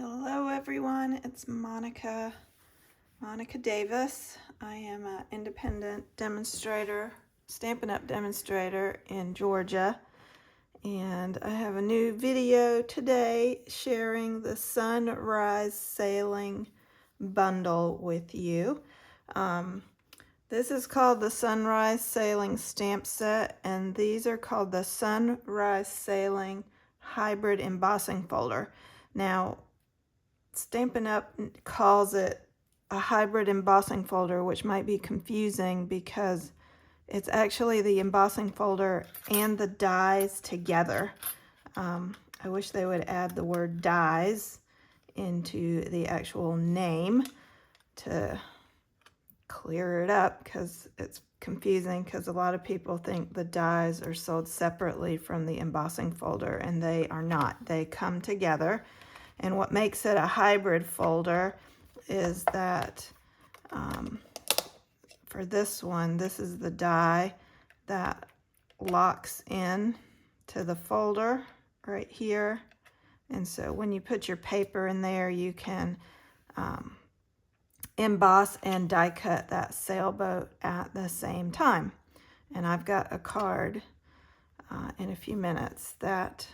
Hello everyone, it's Monika Davis. I am an independent demonstrator, Stampin' Up! Demonstrator in Georgia. And I have a new video today sharing the Sunrise Sailing bundle with you. This is called the Sunrise Sailing Stamp Set, and these are called the Sunrise Sailing Hybrid Embossing Folder. Now, Stampin' Up! Calls it a hybrid embossing folder, which might be confusing because it's actually the embossing folder and the dies together. I wish they would add the word dies into the actual name to clear it up, because it's confusing, because a lot of people think the dies are sold separately from the embossing folder, and they are not. They come together. And what makes it a hybrid folder is that for this one, this is the die that locks in to the folder right here. And so when you put your paper in there, you can emboss and die cut that sailboat at the same time. And I've got a card in a few minutes that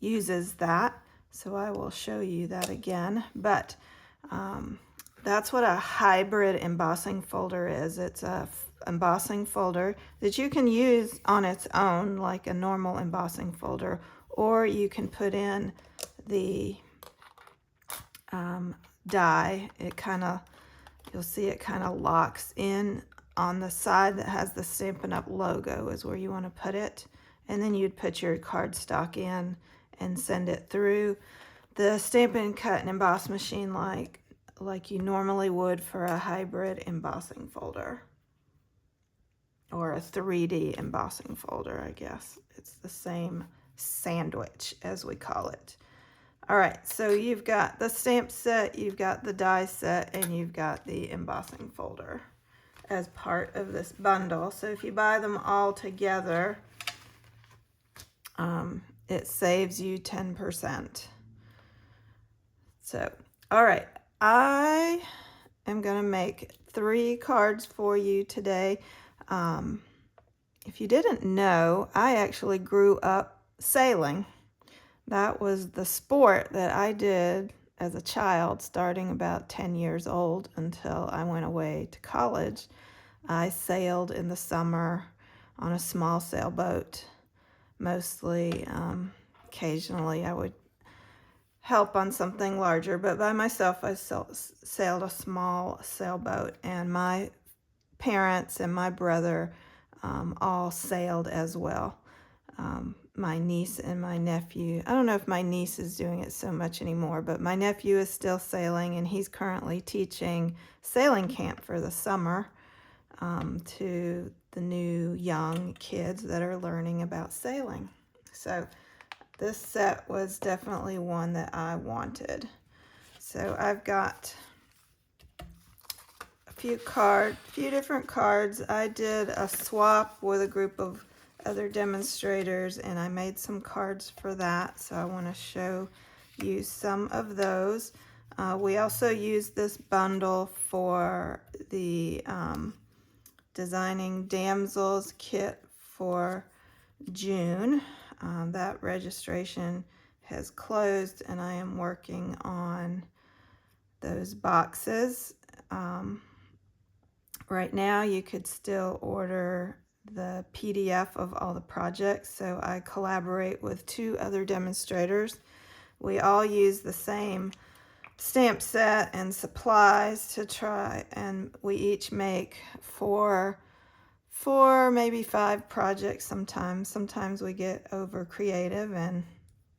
uses that. So I will show you that again, but that's what a hybrid embossing folder is. It's a embossing folder that you can use on its own like a normal embossing folder, or you can put in the die. It kind of, you'll see it kind of locks in on the side that has the Stampin' Up! Logo is where you want to put it, and then you'd put your cardstock in and send it through the Stampin' Cut and Emboss machine like you normally would for a hybrid embossing folder, or a 3D embossing folder, I guess. It's the same sandwich, as we call it. All right, so you've got the stamp set, you've got the die set, and you've got the embossing folder as part of this bundle. So if you buy them all together, it saves you 10%. So, all right, I am going to make 3 cards for you today. If you didn't know, I actually grew up sailing. That was the sport that I did as a child, starting about 10 years old until I went away to college. I sailed in the summer on a small sailboat. Mostly, occasionally I would help on something larger, but by myself I sailed a small sailboat, and my parents and my brother all sailed as well. My niece and my nephew, I don't know if my niece is doing it so much anymore, but my nephew is still sailing, and he's currently teaching sailing camp for the summer to the new young kids that are learning about sailing. So this set was definitely one that I wanted. So I've got a few different cards. I did a swap with a group of other demonstrators, and I made some cards for that. So I want to show you some of those. We also used this bundle for the Designing Damsels kit for June. That registration has closed, and I am working on those boxes. Right now you could still order the PDF of all the projects, so I collaborate with 2 other demonstrators. We all use the same stamp set and supplies to try, and we each make 4, maybe 5 projects sometimes. Sometimes we get over creative and,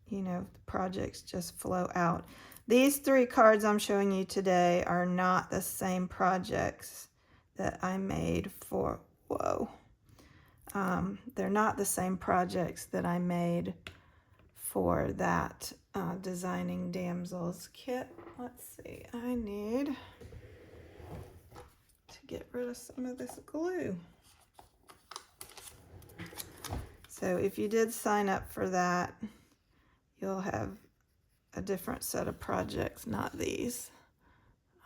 you know, the projects just flow out. These 3 cards I'm showing you today are not the same projects that I made for, they're not the same projects that I made for that Designing Damsels kit. Let's see, I need to get rid of some of this glue. So if you did sign up for that, you'll have a different set of projects, not these.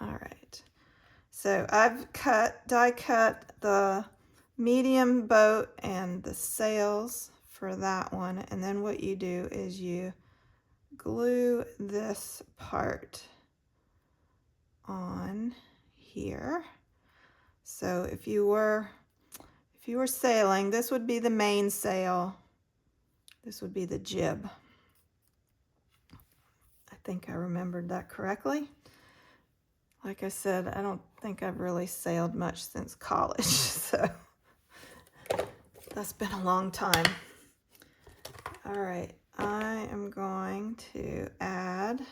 All right. So I've die cut the medium boat and the sails for that one. And then what you do is you glue this part on here. So if you were sailing, this would be the main sail. This would be the jib. I think I remembered that correctly. Like I said, I don't think I've really sailed much since college, so that's been a long time. All right, I am going to add,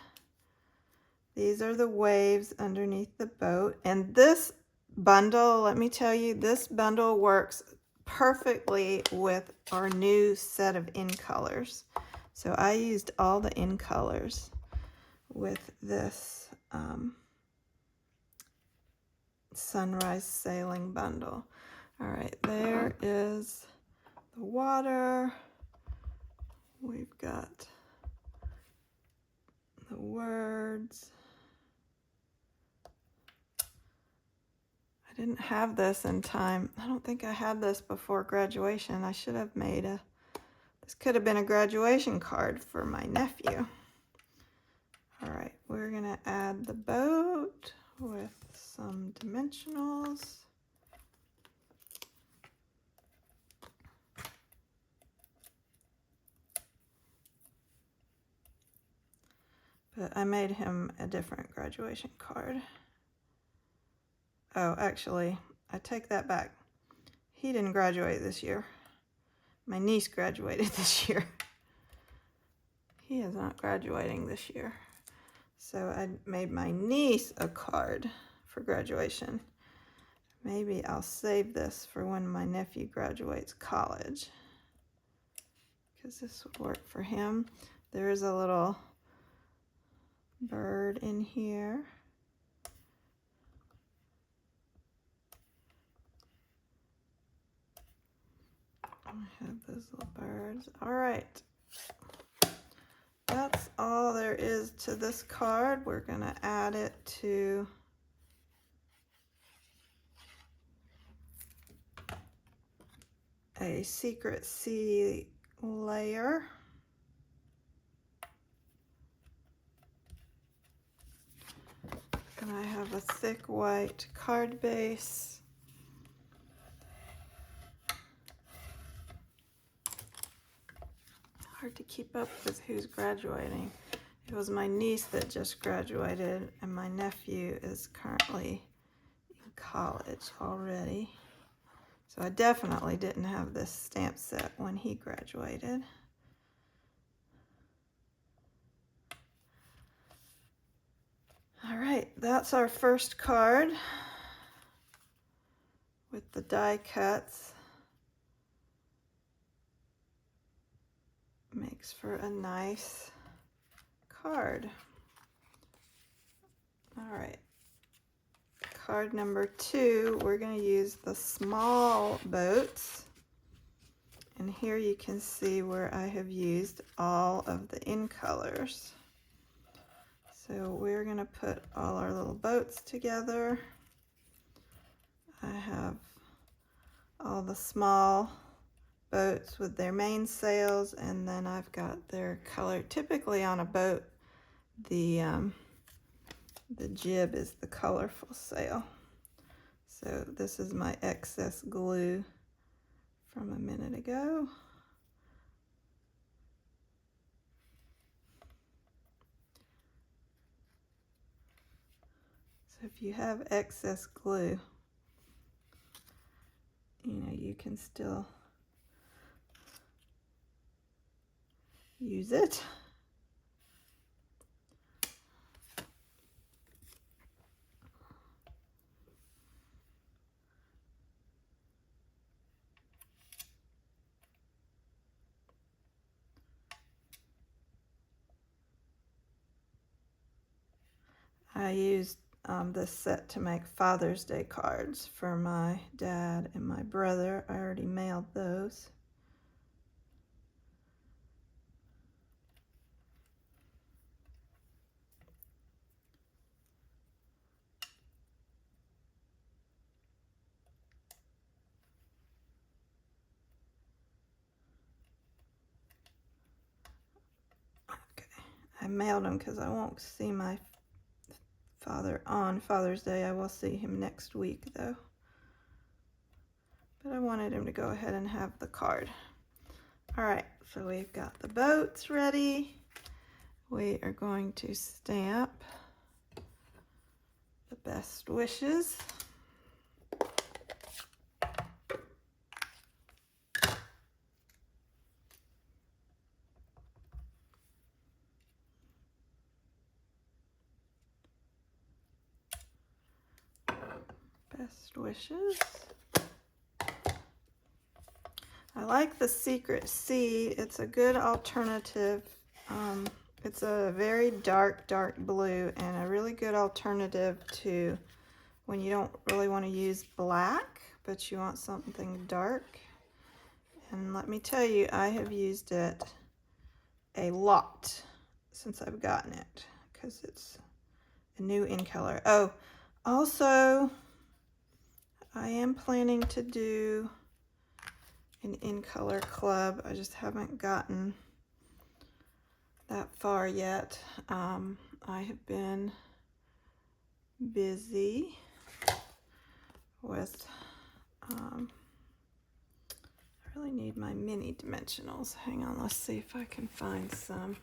these are the waves underneath the boat, and this bundle, let me tell you, this bundle works perfectly with our new set of InColors. So I used all the InColors with this sunrise sailing bundle. All right, there is the water. We've got the words. I didn't have this in time. I don't think I had this before graduation. I should have made this could have been a graduation card for my nephew. All right, we're gonna add the boat with some dimensionals. But I made him a different graduation card. Oh, actually, I take that back. He didn't graduate this year. My niece graduated this year. He is not graduating this year. So I made my niece a card for graduation. Maybe I'll save this for when my nephew graduates college, because this would work for him. There is a little bird in here. I have those little birds. All right. That's all there is to this card. We're going to add it to a secret sea layer. And I have a thick white card base. Hard to keep up with who's graduating. It was my niece that just graduated, and my nephew is currently in college already. So I definitely didn't have this stamp set when he graduated. All right, that's our first card with the die cuts. Makes for a nice card. All right, card number 2, we're going to use the small boats. And here you can see where I have used all of the InColors. So we're going to put all our little boats together. I have all the small boats with their main sails, and then I've got their color. Typically on a boat, the jib is the colorful sail. So this is my excess glue from a minute ago. So if you have excess glue, you know, you can still use it. I used this set to make Father's Day cards for my dad and my brother. I already mailed those. I mailed them because I won't see my father on Father's Day. I will see him next week though. But I wanted him to go ahead and have the card. All right, so we've got the boats ready. We are going to stamp the best wishes. Best wishes. I like the Secret Sea. It's a good alternative. It's a very dark blue and a really good alternative to when you don't really want to use black, but you want something dark. And let me tell you, I have used it a lot since I've gotten it because it's a new InColor. Oh, also, I am planning to do an InColor club. I just haven't gotten that far yet. I have been busy with, I really need my mini dimensionals. Hang on, let's see if I can find some.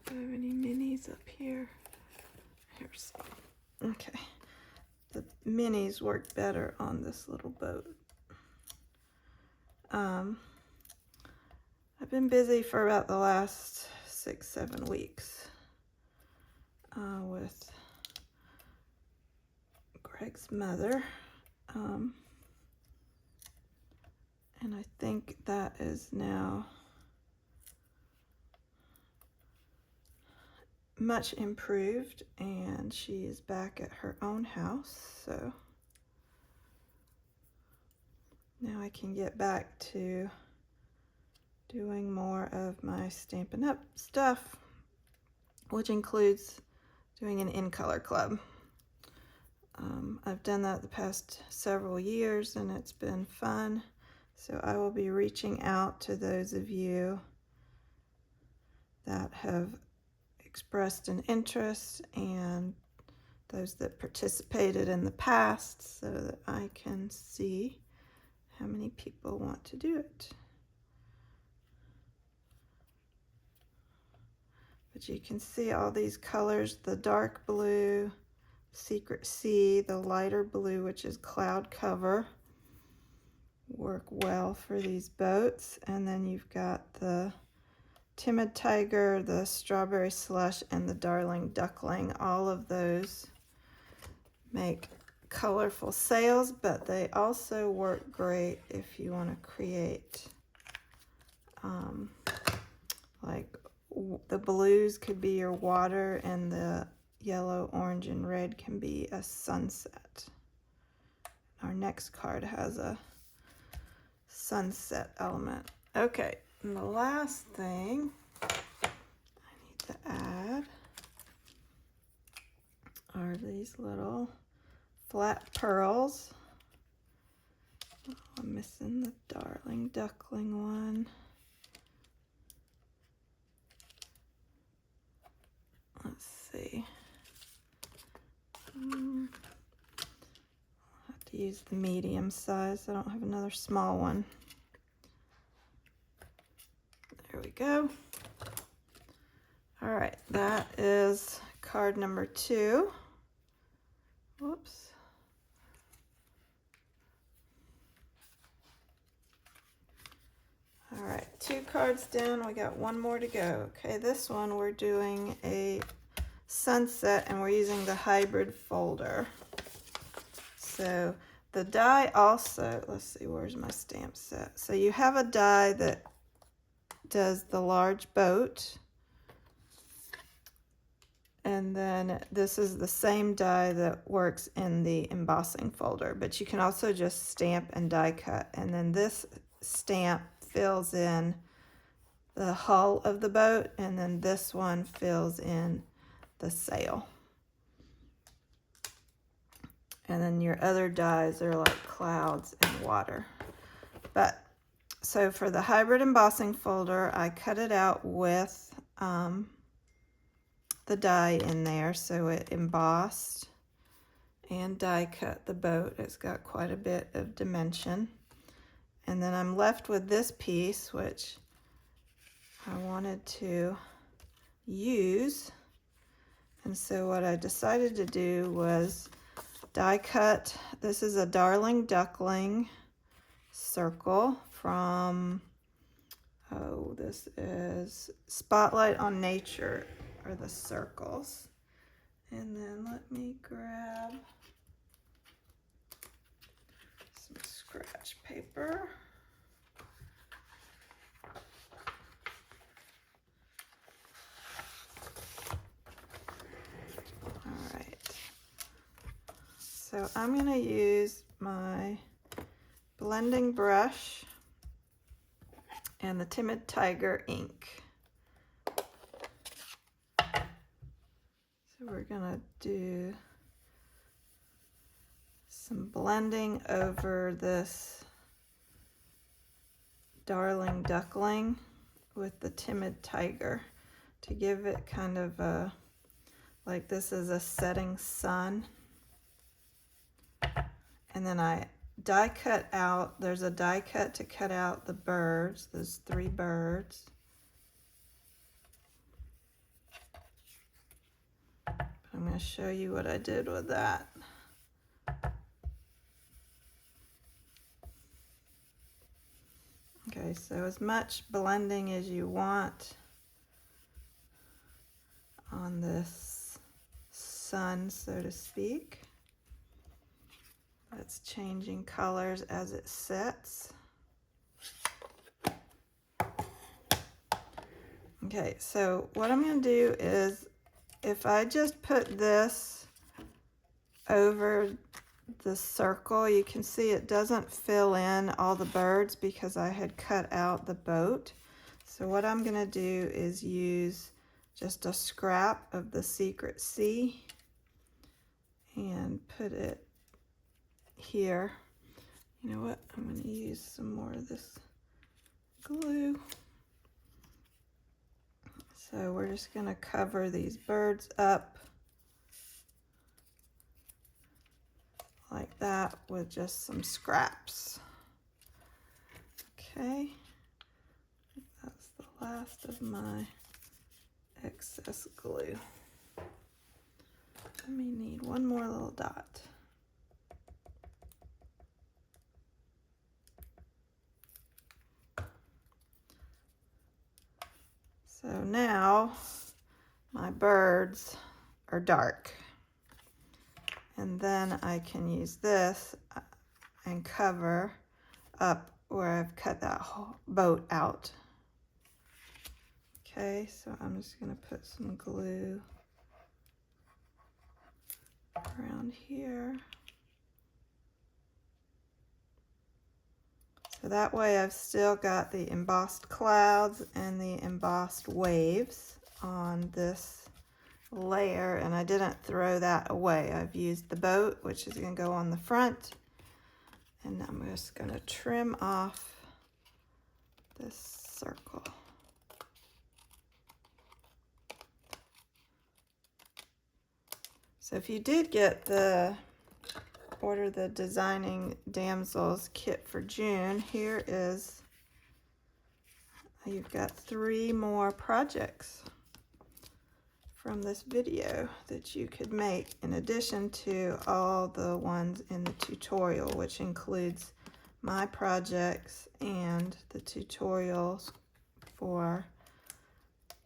Do I have any minis up here? Here's some. Okay. The minis work better on this little boat. I've been busy for about the last 6-7 weeks with Greg's mother. And I think that is now much improved, and she is back at her own house, so now I can get back to doing more of my Stampin' Up stuff, which includes doing an InColor club. I've done that the past several years and it's been fun, so I will be reaching out to those of you that have expressed an interest and those that participated in the past so that I can see how many people want to do it. But you can see all these colors, the dark blue, Secret Sea, the lighter blue, which is cloud cover, work well for these boats. And then you've got the Timid Tiger, the Strawberry Slush, and the Darling Duckling. All of those make colorful sails, but they also work great if you want to create like the blues could be your water and the yellow, orange, and red can be a sunset. Our next card has a sunset element. Okay, and the last thing I need to add are these little flat pearls. Oh, I'm missing the Darling Duckling one. Let's see. I'll have to use the medium size. I don't have another small one. There we go. All right, that is card number 2. Whoops. All right, 2 cards down. We got 1 more to go. Okay, this one we're doing a sunset and we're using the hybrid folder. So the die also, let's see, where's my stamp set? So you have a die that does the large boat. And then this is the same die that works in the embossing folder, but you can also just stamp and die cut. And then this stamp fills in the hull of the boat, and then this one fills in the sail. And then your other dies are like clouds and water. But so for the hybrid embossing folder, I cut it out with the die in there, so it embossed and die cut the boat. It's got quite a bit of dimension. And then I'm left with this piece, which I wanted to use. And so what I decided to do was die cut. This is a Darling Duckling circle from, oh, this is Spotlight on Nature are the circles. And then let me grab some scratch paper. All right. So I'm going to use my blending brush and the Timid Tiger ink. So we're going to do some blending over this Darling Duckling with the Timid Tiger to give it kind of a, like this is a setting sun. And then I die cut out, there's a die cut to cut out the birds, those 3 birds. I'm going to show you what I did with that. Okay, so as much blending as you want on this sun, so to speak. It's changing colors as it sets. Okay, so what I'm going to do is, if I just put this over the circle, you can see it doesn't fill in all the birds because I had cut out the boat. So what I'm going to do is use just a scrap of the Secret Sea and put it here. You know what? I'm going to use some more of this glue. So we're just going to cover these birds up like that with just some scraps. Okay, that's the last of my excess glue. I may need one more little dot. So now my birds are dark. And then I can use this and cover up where I've cut that whole boat out. Okay, so I'm just going to put some glue around here. So that way I've still got the embossed clouds and the embossed waves on this layer, and I didn't throw that away. I've used the boat, which is going to go on the front, and I'm just going to trim off this circle. So if you did get order the Designing Damsels kit for June, here is, you've got 3 more projects from this video that you could make in addition to all the ones in the tutorial, which includes my projects and the tutorials for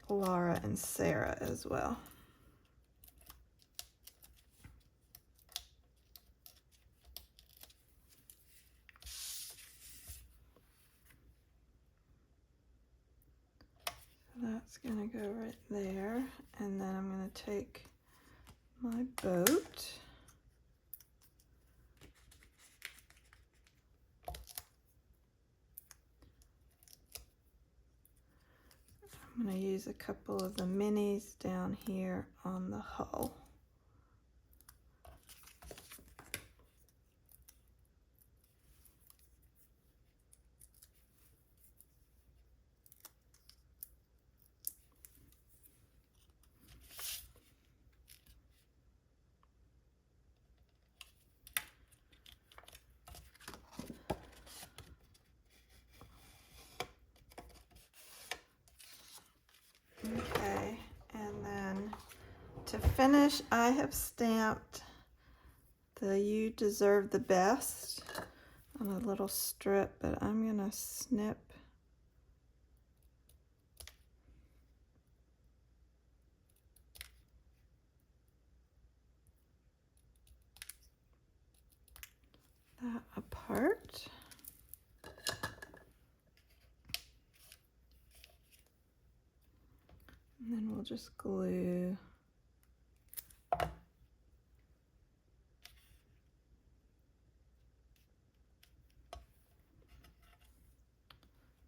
Laura and Sarah as well. That's going to go right there, and then I'm going to take my boat I'm going to use a couple of the minis down here on the hull. to finish, I have stamped the "You Deserve the Best" on a little strip, but I'm gonna snip that apart. And then we'll just glue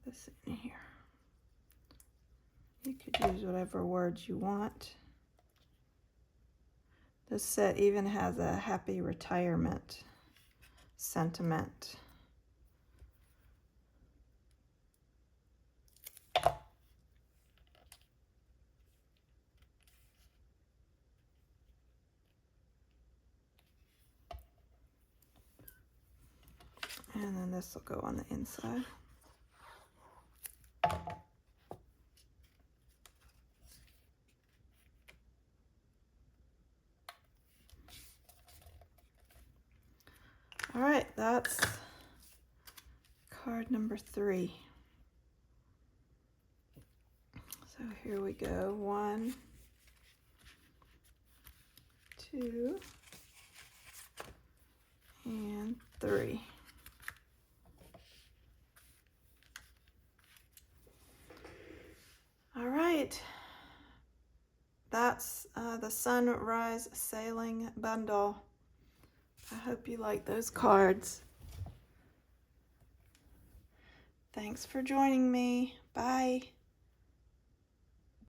this in here. You could use whatever words you want. This set even has a happy retirement sentiment. And then this will go on the inside. All right, that's card number 3. So here we go. 1, 2, and 3. All right, that's the Sunrise Sailing Bundle. I hope you like those cards. Thanks for joining me. Bye.